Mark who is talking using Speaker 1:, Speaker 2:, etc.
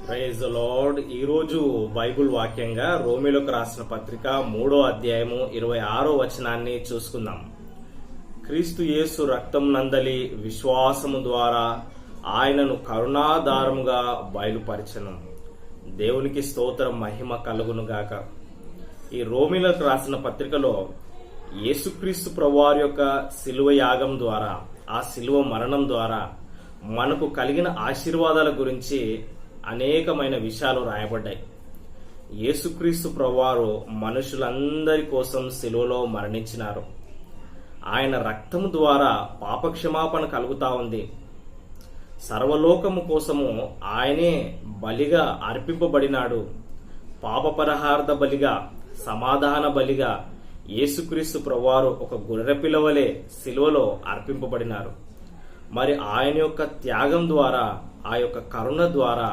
Speaker 1: Praise the Lord. ఈరోజు Bible వాక్యంగా రోమీలకు రాసిన పత్రిక 3వ అధ్యాయము 26వ వచనాన్ని చూసుకుందాం. క్రీస్తు యేసు రక్తం నందలి విశ్వాసము ద్వారా ఆయనను కరుణాధారముగా బయలుపరచను. దేవునికి స్తోత్రం, మహిమ కలుగునుగాక. ఈ రోమీలకు రాసిన పత్రికలో యేసుక్రీస్తు ప్రభువారి యొక్క శిలువ యాగం ద్వారా, ఆ శిలువ మరణం ద్వారా మనకు కలిగిన ఆశీర్వాదాల గురించి అనేకమైన విషయాలు రాయబడ్డాయి. యేసుక్రీస్తు ప్రభువారు మనుషులందరి కోసం శిలువలో మరణించినారు. ఆయన రక్తము ద్వారా పాపక్షమాపణ కలుగుతా ఉంది. సర్వలోకము కోసము ఆయనే బలిగా అర్పింపబడినాడు. పాపపరిహార్థ బలిగా, సమాధాన బలిగా యేసుక్రీస్తు ప్రభువారు ఒక గొర్రెపిల్ల వలె శిలువలో అర్పింపబడినారు. మరి ఆయన యొక్క త్యాగం ద్వారా, ఆ యొక్క కరుణ ద్వారా